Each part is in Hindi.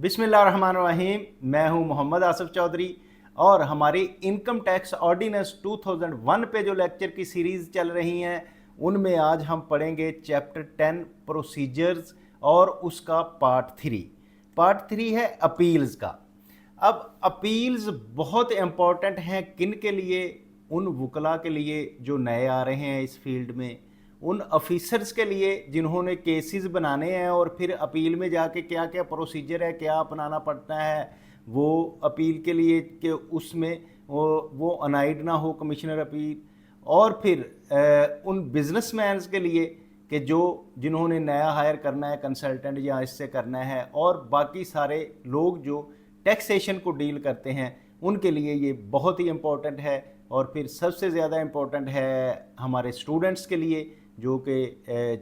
बिस्मिल्लाहिर्रहमानिर्रहीम। मैं हूं मोहम्मद आसिफ चौधरी और हमारी इनकम टैक्स ऑर्डिनेंस 2001 पे जो लेक्चर की सीरीज़ चल रही हैं उनमें आज हम पढ़ेंगे चैप्टर 10 प्रोसीजर्स और उसका पार्ट थ्री है अपील्स का। अब अपील्स बहुत इम्पॉर्टेंट हैं किन के लिए? उन वकला के लिए जो नए आ रहे हैं इस फील्ड में, उन ऑफिसर्स के लिए जिन्होंने केसेस बनाने हैं और फिर अपील में जाके क्या क्या प्रोसीजर है, क्या अपनाना पड़ता है वो अपील के लिए कि उसमें वो अनाइड ना हो कमिश्नर अपील। और फिर उन बिजनेसमैन्स के लिए कि जिन्होंने नया हायर करना है कंसल्टेंट या इससे करना है, और बाकी सारे लोग जो टैक्सेशन को डील करते हैं उनके लिए ये बहुत ही इम्पोर्टेंट है। और फिर सबसे ज़्यादा इम्पोर्टेंट है हमारे स्टूडेंट्स के लिए जो कि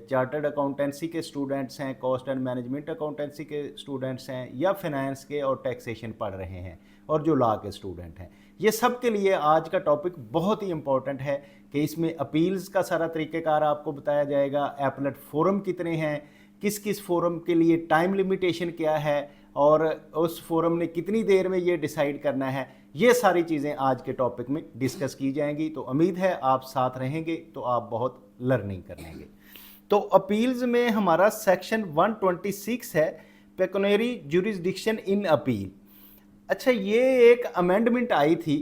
चार्टर्ड अकाउंटेंसी के स्टूडेंट्स हैं, कॉस्ट एंड मैनेजमेंट अकाउंटेंसी के स्टूडेंट्स हैं, या फिनेंस के और टैक्सेशन पढ़ रहे हैं, और जो लॉ के स्टूडेंट हैं। ये सब के लिए आज का टॉपिक बहुत ही इम्पोर्टेंट है कि इसमें अपील्स का सारा तरीक़ेकार आपको बताया जाएगा, एपलेट फोरम कितने हैं, किस किस फोरम के लिए टाइम लिमिटेशन क्या है, और उस फोरम ने कितनी देर में ये डिसाइड करना है। ये सारी चीज़ें आज के टॉपिक में डिस्कस की जाएंगी। तो उम्मीद है आप साथ रहेंगे तो आप बहुत लर्निंग कर लेंगे। तो अपील्स में हमारा सेक्शन 126 है, पेकुनियरी ज्यूरिसडिक्शन इन अपील। अच्छा, ये एक अमेंडमेंट आई थी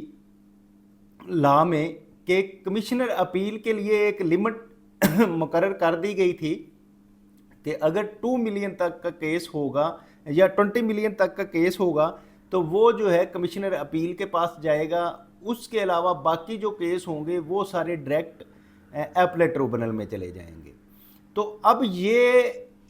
लॉ में कि कमिश्नर अपील के लिए एक लिमिट मुकर्रर कर दी गई थी कि अगर 2 मिलियन तक का केस होगा या 20 मिलियन तक का केस होगा तो वो जो है कमिश्नर अपील के पास जाएगा। उसके अलावा बाकी जो केस होंगे वो सारे डायरेक्ट एपलेट ट्रिब्यूनल में चले जाएंगे। तो अब ये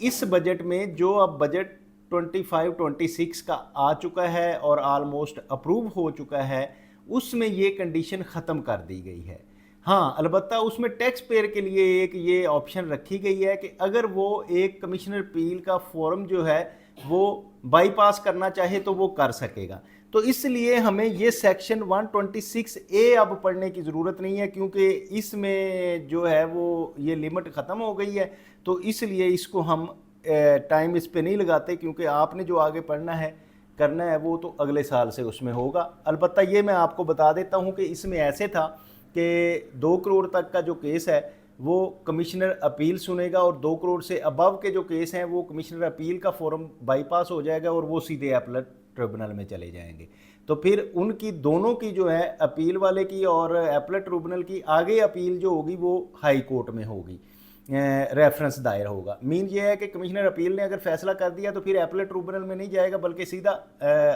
इस बजट में जो अब बजट 25-26 का आ चुका है और आलमोस्ट अप्रूव हो चुका है, उसमें ये कंडीशन ख़त्म कर दी गई है। हाँ, अलबत्ता उसमें टैक्स पेयर के लिए एक ये ऑप्शन रखी गई है कि अगर वो एक कमिश्नर अपील का फॉर्म जो है वो बाईपास करना चाहे तो वो कर सकेगा। तो इसलिए हमें ये सेक्शन 126A अब पढ़ने की ज़रूरत नहीं है, क्योंकि इसमें जो है वो ये लिमिट ख़त्म हो गई है। तो इसलिए इसको हम टाइम इस पे नहीं लगाते, क्योंकि आपने जो आगे पढ़ना है करना है वो तो अगले साल से उसमें होगा। अलबत्ता ये मैं आपको बता देता हूँ कि इसमें ऐसे था कि 2 करोड़ तक का जो केस है वो कमिश्नर अपील सुनेगा, और 2 करोड़ से अबव के जो केस हैं वो कमिश्नर अपील का फॉर्म बाईपास हो जाएगा और वो सीधे एपलेट ट्रिब्यूनल में चले जाएंगे। तो फिर उनकी दोनों की जो है अपील वाले की और एपलेट ट्रिब्यूनल की आगे अपील जो होगी वो हाई कोर्ट में होगी, रेफरेंस दायर होगा। मीन ये है कि कमिश्नर अपील ने अगर फैसला कर दिया तो फिर एपलेट ट्रिब्यूनल में नहीं जाएगा बल्कि सीधा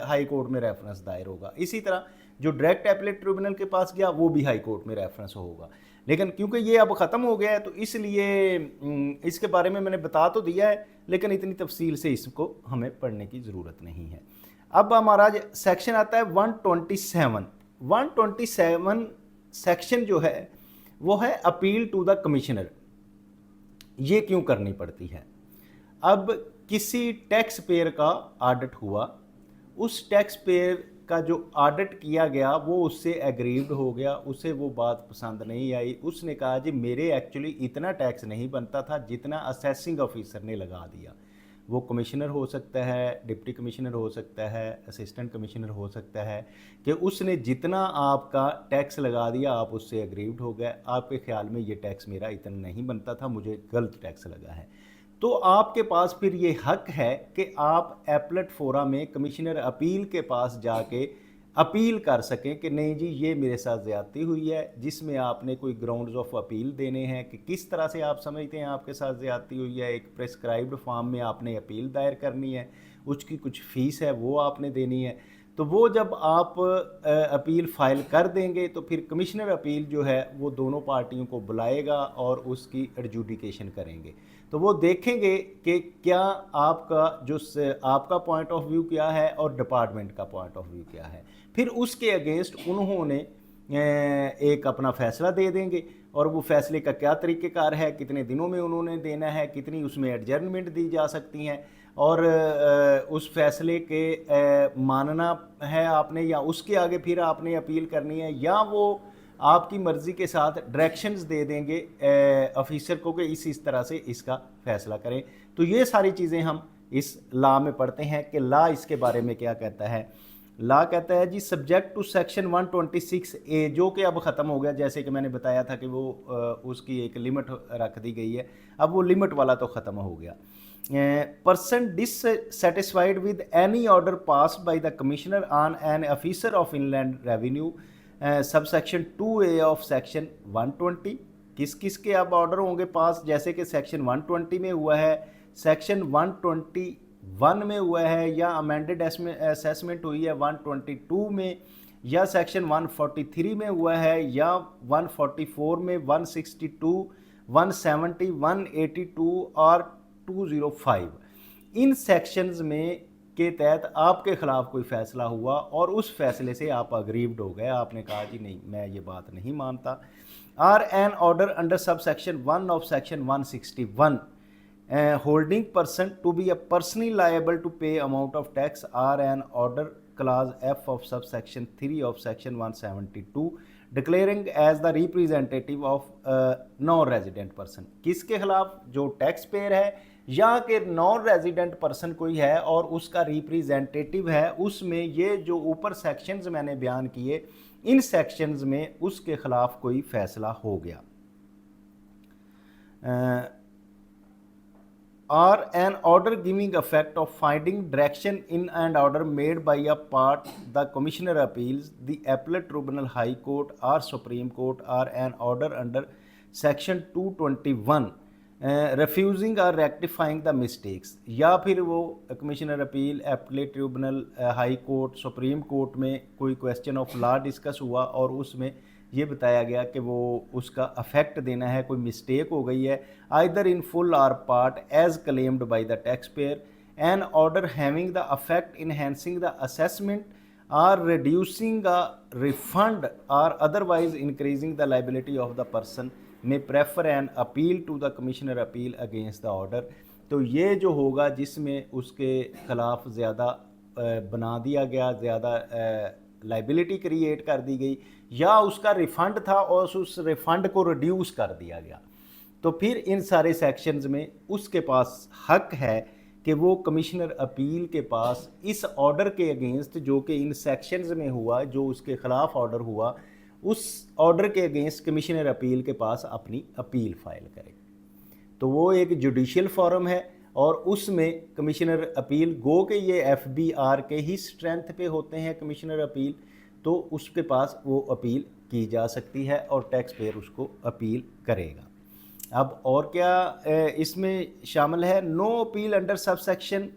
हाई कोर्ट में रेफरेंस दायर होगा। इसी तरह जो डायरेक्ट एपलेट ट्रिब्यूनल के पास गया वो भी हाई कोर्ट में रेफरेंस होगा। लेकिन क्योंकि ये अब ख़त्म हो गया है तो इसलिए इसके बारे में मैंने बता तो दिया है, लेकिन इतनी तफसील से इसको हमें पढ़ने की ज़रूरत नहीं है। अब हमारा सेक्शन आता है 127। 127 सेक्शन जो है वो है अपील टू द कमिश्नर। ये क्यों करनी पड़ती है? अब किसी टैक्स पेयर का ऑडिट हुआ, उस टैक्स पेयर का जो ऑडिट किया गया वो उससे एग्रीव्ड हो गया, उसे वो बात पसंद नहीं आई। उसने कहा जी मेरे एक्चुअली इतना टैक्स नहीं बनता था जितना असेसिंग ऑफिसर ने लगा दिया। वो कमिश्नर हो सकता है, डिप्टी कमिश्नर हो सकता है, असिस्टेंट कमिश्नर हो सकता है, कि उसने जितना आपका टैक्स लगा दिया आप उससे एग्रीव्ड हो गए। आपके ख्याल में ये टैक्स मेरा इतना नहीं बनता था, मुझे गलत टैक्स लगा है। तो आपके पास फिर ये हक है कि आप एपलेट फोरम में कमिश्नर अपील के पास जाके अपील कर सकें कि नहीं जी ये मेरे साथ ज़्यादती हुई है, जिसमें आपने कोई ग्राउंड्स ऑफ अपील देने हैं कि किस तरह से आप समझते हैं आपके साथ ज़्यादती हुई है। एक प्रेस्क्राइब्ड फॉर्म में आपने अपील दायर करनी है, उसकी कुछ फ़ीस है वो आपने देनी है। तो वो जब आप अपील फ़ाइल कर देंगे तो फिर कमिश्नर अपील जो है वो दोनों पार्टियों को बुलाएगा और उसकी एडजुडिकेशन करेंगे। तो वो देखेंगे कि क्या आपका पॉइंट ऑफ व्यू क्या है और डिपार्टमेंट का पॉइंट ऑफ व्यू क्या है। फिर उसके अगेंस्ट उन्होंने एक अपना फ़ैसला दे देंगे, और वो फैसले का क्या तरीक़ेकार है, कितने दिनों में उन्होंने देना है, कितनी उसमें एडजर्नमेंट दी जा सकती हैं, और उस फैसले के मानना है आपने या उसके आगे फिर आपने अपील करनी है, या वो आपकी मर्ज़ी के साथ डायरेक्शंस दे देंगे ऑफिसर को कि इस तरह से इसका फ़ैसला करें। तो ये सारी चीज़ें हम इस लॉ में पढ़ते हैं कि लॉ इसके बारे में क्या कहता है। लॉ कहता है जी सब्जेक्ट टू सेक्शन 126A, जो कि अब ख़त्म हो गया, जैसे कि मैंने बताया था कि वो उसकी एक लिमिट रख दी गई है, अब वो लिमिट वाला तो ख़त्म हो गया। Person dissatisfied with any order pass by the commissioner on an officer of inland revenue sub section 2A of section 120, किस किस के अब ऑर्डर होंगे पास, जैसे कि सेक्शन 120 में हुआ है, सेक्शन 121 में हुआ है, या अमेंडेड असेसमेंट हुई है 122 में, या सेक्शन 143 में हुआ है, या 144 में, 162, 170, 182 और 205। इन सेक्शंस में के तहत आपके खिलाफ कोई फैसला हुआ और उस फैसले से आप अग्रीव्ड हो गए, आपने कहा जी नहीं मैं ये बात नहीं मानता। Or an order under sub section 1 of section 161 holding person to be a personally liable to pay amount of tax are an order clause F of subsection 3 of section 172 declaring as the representative of non-resident person। किसके खिलाफ, जो टैक्स पेयर है या कि नॉन रेजिडेंट पर्सन कोई है और उसका रिप्रेजेंटेटिव है, उसमें ये जो ऊपर सेक्शंस मैंने बयान किए, इन सेक्शंस में उसके खिलाफ कोई फैसला हो गया। or an order giving effect of finding direction in and order made by a part the commissioner appeals the appellate tribunal, high court or supreme court, or an order under section 221 refusing or rectifying the mistakes, या फिर वो commissioner appeal, appellate tribunal, high court, supreme court में कोई क्वेश्चन ऑफ लॉ डिस्कस हुआ और उसमें ये बताया गया कि वो उसका अफेक्ट देना है, कोई मिस्टेक हो गई है, आइदर इन फुल और part as claimed by the tax payer, an order having the effect enhancing the assessment और रिड्यूसिंग अ रिफंड और otherwise increasing the liability of the person may prefer an appeal to the commissioner appeal against the order. तो ये जो होगा जिसमें उसके खिलाफ ज़्यादा बना दिया गया, ज़्यादा लाइबिलिटी क्रिएट कर दी गई, या उसका रिफ़ंड था और उस रिफ़ंड को रिड्यूस कर दिया गया, तो फिर इन सारे सेक्शंस में उसके पास हक है कि वो कमिश्नर अपील के पास इस ऑर्डर के अगेंस्ट, जो कि इन सेक्शंस में हुआ, जो उसके ख़िलाफ़ ऑर्डर हुआ, उस ऑर्डर के अगेंस्ट कमिश्नर अपील के पास अपनी अपील फाइल करे। तो वो एक जुडिशियल फॉरम है और उसमें कमिश्नर अपील, गो के ये FBR के ही स्ट्रेंथ पे होते हैं कमिश्नर अपील, तो उसके पास वो अपील की जा सकती है और टैक्स पेयर उसको अपील करेगा। अब और क्या इसमें शामिल है, no appeal under sub section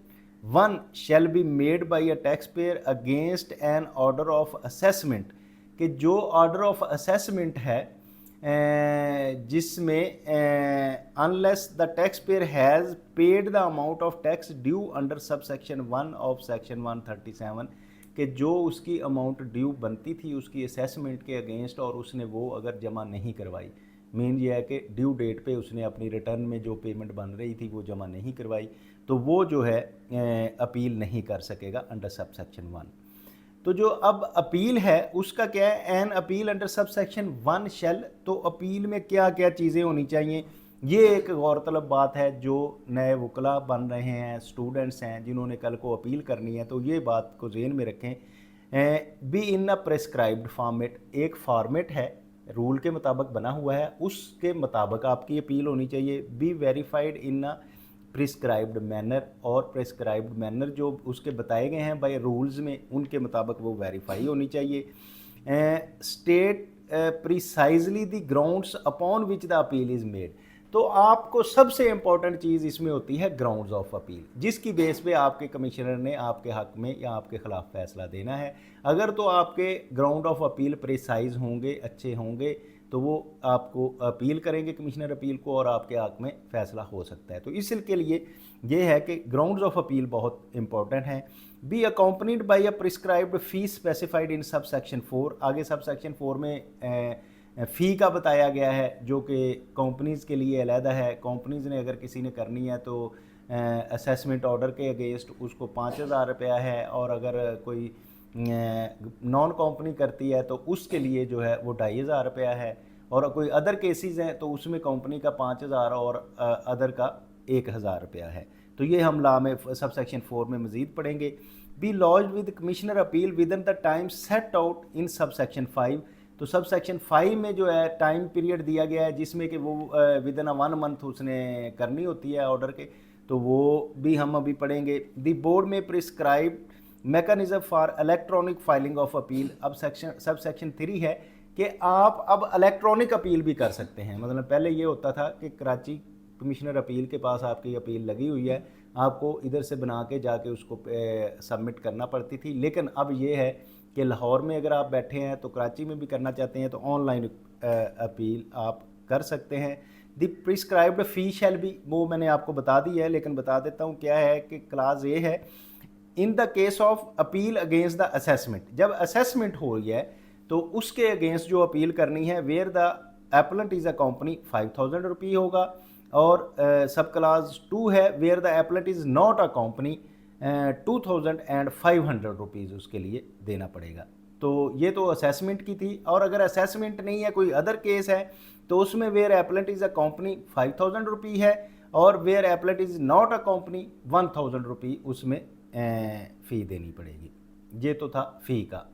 1 shall be made by a tax payer against an order of assessment, कि जो ऑर्डर ऑफ असेसमेंट है जिसमें unless the tax payer has paid the amount of tax due under sub section 1 of section 137, कि जो उसकी अमाउंट ड्यू बनती थी उसकी असेसमेंट के अगेंस्ट और उसने वो अगर जमा नहीं करवाई, मेन ये है कि ड्यू डेट पे उसने अपनी रिटर्न में जो पेमेंट बन रही थी वो जमा नहीं करवाई, तो वो जो है अपील नहीं कर सकेगा अंडर सब सेक्शन 1। तो जो अब अपील है उसका क्या है, an appeal under sub section 1 shall, तो अपील में क्या क्या चीज़ें होनी चाहिए, ये एक गौरतलब बात है। जो नए वकला बन रहे हैं, स्टूडेंट्स हैं जिन्होंने कल को अपील करनी है, तो ये बात को ज़हन में रखें, be in a prescribed format, एक फॉर्मेट है रूल के मुताबिक बना हुआ है, उसके मुताबिक आपकी अपील होनी चाहिए। Be verified in a prescribed manner, और प्रिस्क्राइब्ड मैनर जो उसके बताए गए हैं बाय रूल्स में, उनके मुताबिक वो वेरीफाई होनी चाहिए। State precisely the grounds upon which the appeal is made, तो आपको सबसे इम्पॉर्टेंट चीज़ इसमें होती है ग्राउंड्स ऑफ अपील, जिसकी बेस पे आपके कमिश्नर ने आपके हक में या आपके ख़िलाफ़ फैसला देना है। अगर तो आपके ग्राउंड ऑफ अपील प्रिसाइज होंगे, अच्छे होंगे, तो वो आपको अपील करेंगे कमिश्नर अपील को और आपके हक में फ़ैसला हो सकता है। तो इसके लिए ये है कि ग्राउंड्स ऑफ अपील बहुत इंपॉर्टेंट हैं। Be accompanied by a prescribed fees specified in sub section 4, आगे सब सेक्शन 4 में फ़ी का बताया गया है जो कि कंपनीज़ के लिए अलहदा है। कंपनीज़ ने अगर किसी ने करनी है तो असेसमेंट ऑर्डर के अगेंस्ट उसको 5,000 रुपया है, और अगर कोई नॉन कंपनी करती है तो उसके लिए जो है वो 2,500 रुपया है, और कोई अदर केसेस हैं तो उसमें कंपनी का 5,000 और अदर का 1,000 रुपया है। तो ये हम लॉ में सब सेक्शन 4 में मज़ीद पढ़ेंगे। B lodged with commissioner appeal within the time set out in सब सेक्शन 5। तो सब सेक्शन 5 में जो है टाइम पीरियड दिया गया है जिसमें कि वो विद इन 1 मंथ उसने करनी होती है ऑर्डर के, तो वो भी हम अभी पढ़ेंगे। दी बोर्ड में prescribe mechanism for electronic filing of appeal. अब सब सेक्शन 3 है कि आप अब इलेक्ट्रॉनिक अपील भी कर सकते हैं। मतलब पहले ये होता था कि कराची कमिश्नर अपील के पास आपकी अपील लगी हुई है, आपको इधर से बना के जाके उसको सबमिट करना पड़ती थी, लेकिन अब ये है कि लाहौर में अगर आप बैठे हैं तो कराची में भी करना चाहते हैं तो ऑनलाइन अपील आप कर सकते हैं। The prescribed fee shall be, वो मैंने आपको बता दी है लेकिन बता देता हूँ क्या है कि क्लास ये है, in the case of appeal against the assessment, जब असेसमेंट हो रही है तो उसके अगेंस्ट जो अपील करनी है, where the appellant is a company 5000 रुपये होगा, और सब क्लास 2 है where the appellant is not a company 2500 rupees उसके लिए देना पड़ेगा। तो ये तो असेसमेंट की थी, और अगर असेसमेंट नहीं है कोई अदर केस है तो उसमें where appellant is a company 5000 रुपये है, और where appellant is not a company 1000 रुपये उसमें फ़ी देनी पड़ेगी। ये तो था फ़ी का।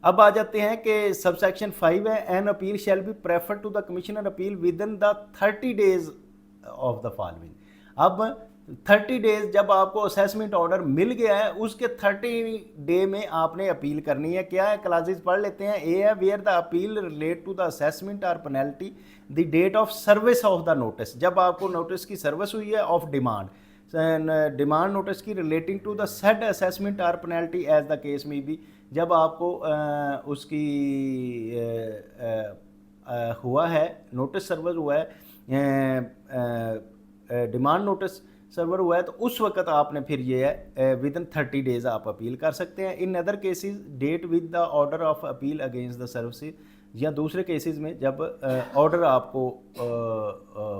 अब आ जाते हैं कि सब सेक्शन 5 है, an appeal shall be prefer to the commissioner appeal within the 30 days of the following. अब 30 डेज जब आपको असेसमेंट ऑर्डर मिल गया है उसके 30 डे में आपने अपील करनी है। क्या है, क्लासेस पढ़ लेते हैं। ए है where the appeal relate to the assessment और penalty the date of service of the notice, जब आपको नोटिस की सर्विस हुई है ऑफ डिमांड, डिमांड नोटिस की relating to the said assessment और penalty as the case may be, जब आपको उसकी हुआ है नोटिस सर्वर हुआ है, डिमांड नोटिस सर्वर हुआ है, तो उस वक्त आपने फिर ये है विद इन 30 डेज आप अपील कर सकते हैं। इन अदर केसेस डेट with the order of appeal against the services, या दूसरे केसेस में जब ऑर्डर आपको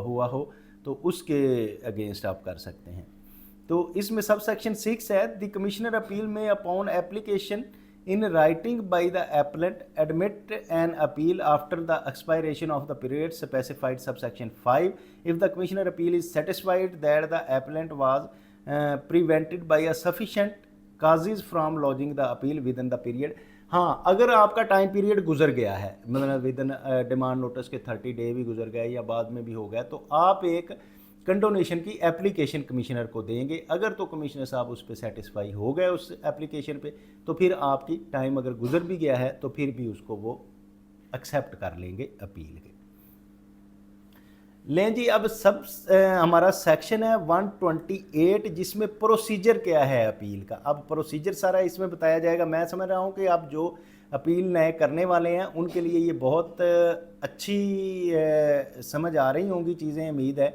हुआ हो तो उसके अगेंस्ट आप कर सकते हैं। तो इसमें सब सेक्शन 6 है, द कमिश्नर अपील में upon application in writing by the appellant admit an appeal after the expiration of the period specified subsection 5 if the commissioner appeal is satisfied that the appellant was prevented by a sufficient causes from lodging the appeal within the period। हाँ, अगर आपका टाइम पीरियड गुजर गया है, मतलब विद इन डिमांड नोटिस के 30 डे भी गुजर गए या बाद में भी हो गया, तो आप एक कंडोनेशन की एप्लीकेशन कमिश्नर को देंगे। अगर तो कमिश्नर साहब उस पर सेटिस्फाई हो गए उस एप्लीकेशन पे, तो फिर आपकी टाइम अगर गुजर भी गया है तो फिर भी उसको वो एक्सेप्ट कर लेंगे अपील के। लें जी, अब सब हमारा सेक्शन है 128 जिसमें प्रोसीजर क्या है अपील का। अब प्रोसीजर सारा इसमें बताया जाएगा। मैं समझ रहा हूँ कि आप जो अपील नए करने वाले हैं उनके लिए ये बहुत अच्छी समझ आ रही होंगी चीज़ें, उम्मीद है।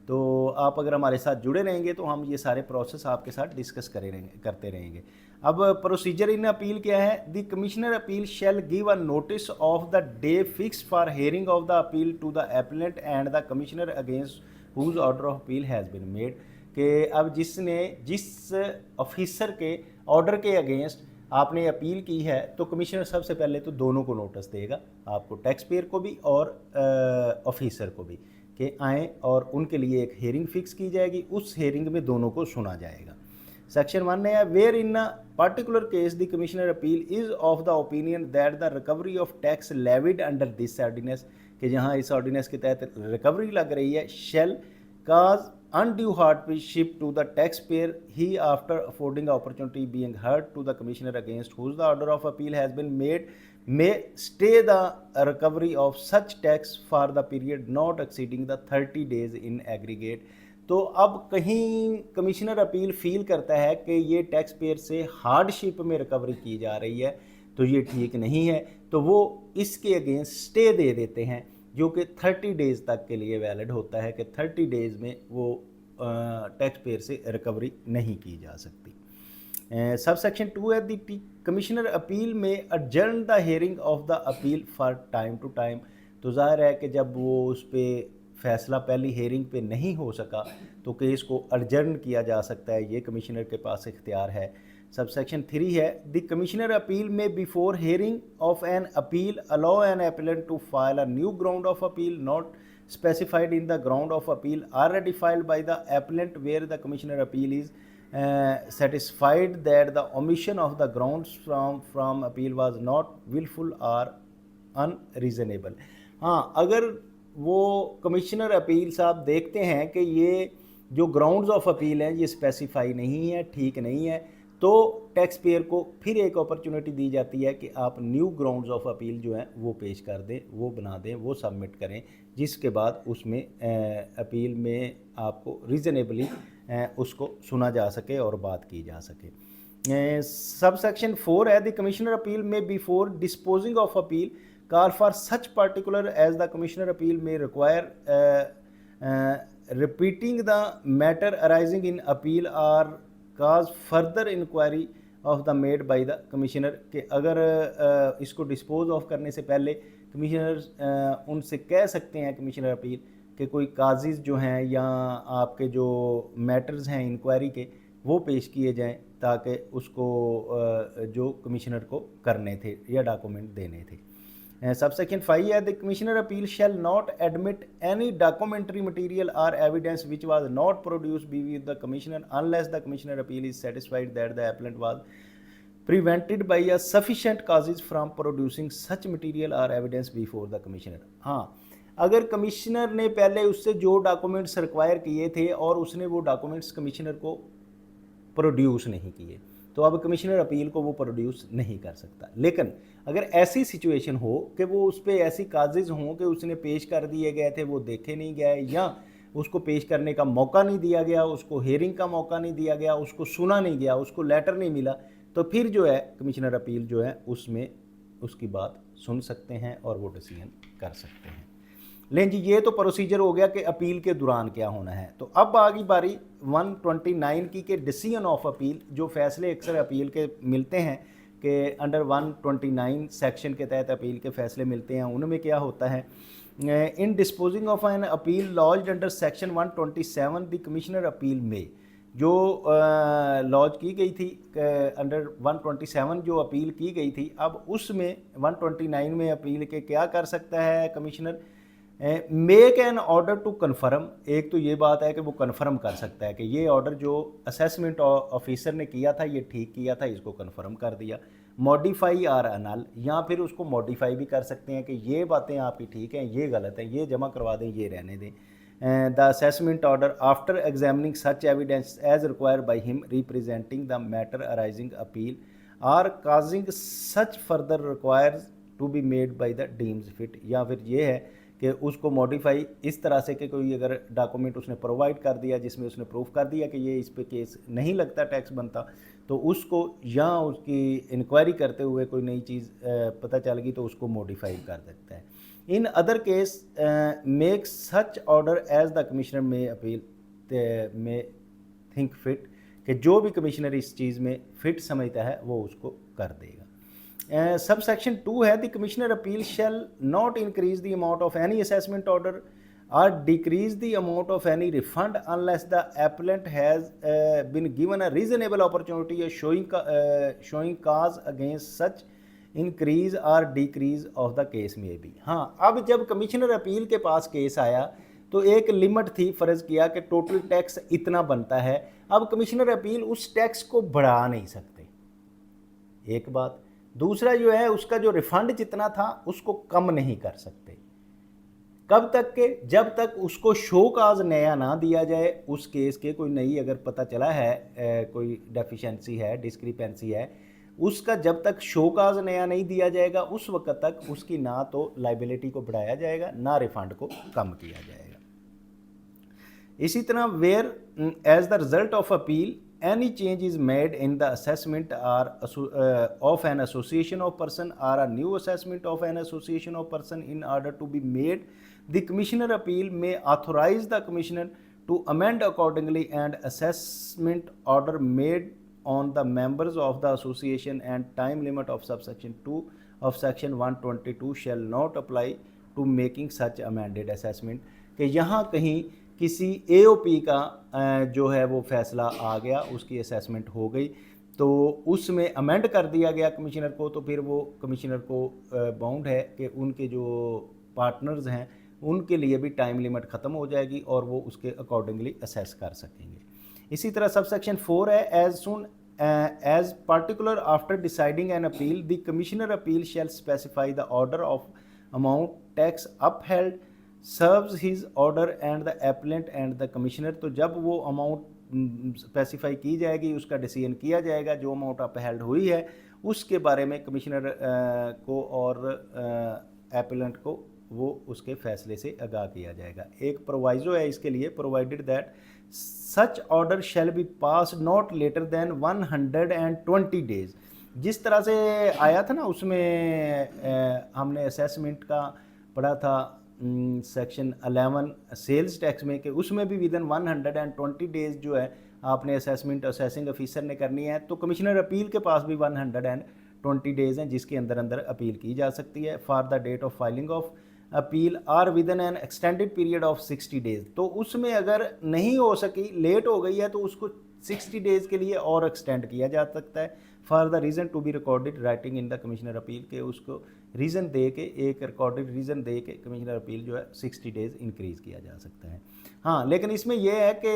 तो आप अगर हमारे साथ जुड़े रहेंगे तो हम ये सारे प्रोसेस आपके साथ डिस्कस करते रहेंगे। अब प्रोसीजर इन अपील क्या है, the commissioner appeal shall give a notice of the day fix for hearing of the appeal to the appellant and the commissioner against whose order of appeal has been made. कि अब जिस ऑफिसर के ऑर्डर के अगेंस्ट आपने अपील की है तो कमिश्नर सबसे पहले तो दोनों को नोटिस देगा, आपको टैक्स पेयर को भी और ऑफिसर को भी, कि आएँ और उनके लिए एक हेयरिंग फिक्स की जाएगी। उस हेयरिंग में दोनों को सुना जाएगा। सेक्शन 1 है, where in a particular case the commissioner appeal is of the opinion that the recovery of tax levied under this ordinance, कि जहाँ इस ऑर्डिनेंस के तहत रिकवरी लग रही है, shall cause undue hardship to the taxpayer he after affording opportunity being heard to the commissioner against whose the order of appeal has been made may stay the recovery of such tax for the period not exceeding the 30 days in aggregate। तो अब कहीं कमिश्नर अपील फील करता है कि ये टैक्स पेयर से हार्डशिप में रिकवरी की जा रही है तो ये ठीक नहीं है, तो वो इसके अगेंस्ट स्टे दे देते हैं जो कि 30 डेज़ तक के लिए वैलिड होता है, कि 30 डेज़ में वो टैक्स पेयर से रिकवरी नहीं की जा सकती। सब सेक्शन 2 है, the commissioner appeal may adjourn the hearing of the appeal for time to time. तो ज़ाहिर है कि जब वो उस पर फैसला पहली हेयरिंग पे नहीं हो सका तो केस को अडजर्न किया जा सकता है, ये कमिश्नर के पास इख्तियार है। सब सेक्शन 3 है, द कमिश्नर अपील में before hearing of an appeal allow an appellant to file a new ground of appeal not specified in the ground of appeal already filed by the appellant where the commissioner appeal is satisfied that the omission of the grounds from appeal was not willful or unreasonable। हाँ, अगर वो कमिश्नर अपील साहब देखते हैं कि ये जो ग्राउंड्स ऑफ अपील हैं ये स्पेसिफाई नहीं है, ठीक नहीं है, तो टैक्स पेयर को फिर एक अपॉर्चुनिटी दी जाती है कि आप न्यू ग्राउंड्स ऑफ अपील जो हैं वो पेश कर दें, वो बना दें, वो सबमिट करें, जिसके बाद उसमें अपील में आपको रीज़नेबली उसको सुना जा सके और बात की जा सके। सब सेक्शन 4 है द कमिश्नर अपील में before disposing of appeal call for such particular as the commissioner appeal may require repeating the matter arising in appeal or cause further inquiry of the made by the commissioner कि अगर इसको डिस्पोज ऑफ करने से पहले कमिश्नर उनसे कह सकते हैं कमिश्नर अपील कि कोई काजिज़ जो हैं या आपके जो मैटर्स हैं इंक्वायरी के वो पेश किए जाएं ताकि उसको जो कमिश्नर को करने थे या डॉक्यूमेंट देने थे। Subsection 5 है the commissioner appeal shall not admit any documentary material or evidence which was not produced before the commissioner unless the commissioner appeal is satisfied that the appellant was prevented by a sufficient causes from producing such material or evidence before the commissioner। हाँ, अगर कमिश्नर ने पहले उससे जो डॉक्यूमेंट्स रिक्वायर किए थे और उसने वो डॉक्यूमेंट्स कमिश्नर को प्रोड्यूस नहीं किए तो अब कमिश्नर अपील को वो प्रोड्यूस नहीं कर सकता। लेकिन अगर ऐसी सिचुएशन हो कि वो उस पर ऐसी काजिज़ हों कि उसने पेश कर दिए गए थे, वो देखे नहीं गए या उसको पेश करने का मौका नहीं दिया गया, उसको हेयरिंग का मौका नहीं दिया गया, उसको सुना नहीं गया, उसको लेटर नहीं मिला, तो फिर जो है कमिश्नर अपील जो है उसमें उसकी बात सुन सकते हैं और वो डिसीजन कर सकते हैं। लेकिन जी ये तो प्रोसीजर हो गया कि अपील के दौरान क्या होना है। तो अब आ गई बारी 129 की कि डिसीजन ऑफ अपील, जो फैसले अक्सर अपील के मिलते हैं कि अंडर 129 सेक्शन के तहत अपील के फैसले मिलते हैं, उनमें क्या होता है। In disposing of an appeal lodged under section 127 the commissioner appeal may जो लॉज की गई थी अंडर 127 जो अपील की गई थी, अब उसमें 129 में अपील के क्या कर सकता है commissioner, make an order to confirm. एक तो ये बात है कि वो कन्फर्म कर सकता है कि ये ऑर्डर जो असेसमेंट ऑफिसर ने किया था ये ठीक किया था, इसको कन्फर्म कर दिया। मॉडिफाई आर अनल, या फिर उसको मॉडिफाई भी कर सकते हैं कि ये बातें आपकी ठीक हैं, ये गलत हैं, ये जमा करवा दें, ये रहने दें। The assessment order after examining such evidence as required by him representing the matter arising appeal or causing such further requires to be made by the deems fit. या फिर ये है कि उसको मॉडिफाई इस तरह से कि कोई अगर डॉक्यूमेंट उसने प्रोवाइड कर दिया जिसमें उसने प्रूफ कर दिया कि ये इस पे केस नहीं लगता, टैक्स बनता, तो उसको या उसकी इंक्वायरी करते हुए कोई नई चीज़ पता चल गई तो उसको मॉडिफाई कर सकता है। In other case make such order as the commissioner में अपील में थिंक फिट, कि जो भी कमिश्नर इस चीज़ में फिट समझता है वो उसको कर देगा। सब सेक्शन 2 है the commissioner appeal shall not increase the amount of any assessment order और decrease the amount of any refund unless the appellant has been given a reasonable opportunity showing cause against such increase और decrease of the case may be. हाँ, अब जब कमिश्नर अपील के पास केस आया तो एक लिमिट थी, फ़र्ज़ किया कि टोटल टैक्स इतना बनता है। अब कमिश्नर अपील उस टैक्स को बढ़ा नहीं सकते, एक बात। दूसरा जो है उसका जो रिफंड जितना था उसको कम नहीं कर सकते। कब तक के, जब तक उसको शो काज नया ना दिया जाए, उस केस के कोई नई अगर पता चला है कोई डेफिशिएंसी है, डिस्क्रिपेंसी है, उसका जब तक शो काज नया नहीं दिया जाएगा उस वक्त तक उसकी ना तो लाइबिलिटी को बढ़ाया जाएगा ना रिफंड को कम किया जाएगा। इसी तरह whereas the result of appeal any change is made in the assessment or of an association of person or a new assessment of an association of person in order to be made, the commissioner appeal may authorize the commissioner to amend accordingly, and assessment order made on the members of the association and time limit of subsection 2 of section 122 shall not apply to making such amended assessment। कि यहाँ कहीं किसी AOP का जो है वो फैसला आ गया, उसकी असेसमेंट हो गई तो उसमें अमेंड कर दिया गया कमिश्नर को, तो फिर वो कमिश्नर को बाउंड है कि उनके जो पार्टनर्स हैं उनके लिए भी टाइम लिमिट ख़त्म हो जाएगी और वो उसके अकॉर्डिंगली असेस कर सकेंगे। इसी तरह सबसेक्शन 4 है, as soon as particular after deciding an appeal the commissioner appeal shall specify the order of amount tax upheld serves his order and the appellant and the commissioner. तो जब वो अमाउंट स्पेसिफाई की जाएगी, उसका डिसीजन किया जाएगा, जो अमाउंट अपहेल्ड हुई है उसके बारे में कमिश्नर को और एप्लेंट को वो उसके फैसले से आगाह किया जाएगा। एक प्रोवाइजो है इसके लिए, provided that such order shall be pass not later than 120 days. जिस तरह से आया था ना उसमें हमने असेसमेंट का पढ़ा था सेक्शन 11 सेल्स टैक्स में, कि उसमें भी विदिन 120 डेज जो है आपने असेसमेंट असेसिंग ऑफिसर ने करनी है। तो कमिश्नर अपील के पास भी 120 डेज हैं जिसके अंदर अंदर अपील की जा सकती है। For the date of filing of appeal or within an extended period of 60 days. तो उसमें अगर नहीं हो सकी, लेट हो गई है, तो उसको 60 डेज के लिए और एक्सटेंड किया जा सकता है। For the reason to be recorded writing in the commissioner appeal, के उसको रीज़न दे के, एक रिकॉर्डेड रीज़न दे के कमिश्नर अपील जो है 60 डेज इंक्रीज़ किया जा सकता है। हाँ, लेकिन इसमें यह है कि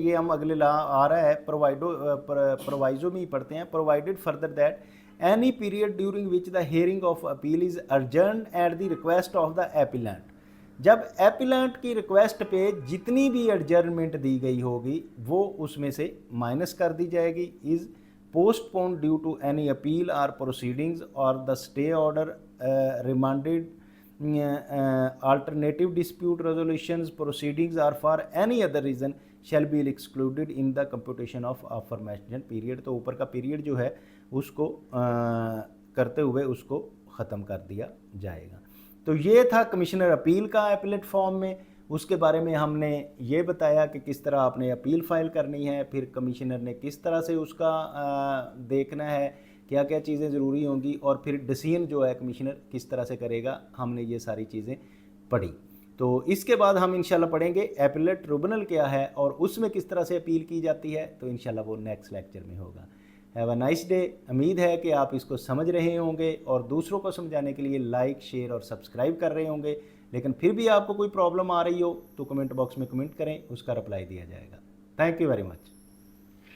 ये हम अगले ला आ रहा है प्रोवाइजो में ही पढ़ते हैं, provided further that any period during which the hearing of appeal is adjourned at the request of the appellant। जब एपिलेंट की रिक्वेस्ट पे जितनी भी एडजर्नमेंट दी गई होगी वो उसमें से माइनस कर दी जाएगी। Is postpone due to any appeal और प्रोसीडिंग्स और the stay order remanded alternative dispute resolutions proceedings or for any other reason shall be excluded in the computation of aforementioned period। तो ऊपर का पीरियड जो है उसको करते हुए उसको ख़त्म कर दिया जाएगा। तो ये था कमिश्नर अपील का एपलेट फॉर्म में। उसके बारे में हमने ये बताया कि किस तरह आपने अपील फाइल करनी है, फिर कमिश्नर ने किस तरह से उसका देखना है, क्या क्या चीज़ें ज़रूरी होंगी, और फिर डिसीजन जो है कमिश्नर किस तरह से करेगा। हमने ये सारी चीज़ें पढ़ी। तो इसके बाद हम इंशाल्लाह पढ़ेंगे एपलेट ट्रिब्यूनल क्या है और उसमें किस तरह से अपील की जाती है। तो इंशाल्लाह वो नेक्स्ट लेक्चर में होगा। Have a nice day. उम्मीद है कि आप इसको समझ रहे होंगे और दूसरों को समझाने के लिए लाइक, शेयर और सब्सक्राइब कर रहे होंगे। लेकिन फिर भी आपको कोई प्रॉब्लम आ रही हो तो कमेंट बॉक्स में कमेंट करें, उसका रिप्लाई दिया जाएगा। Thank you very much.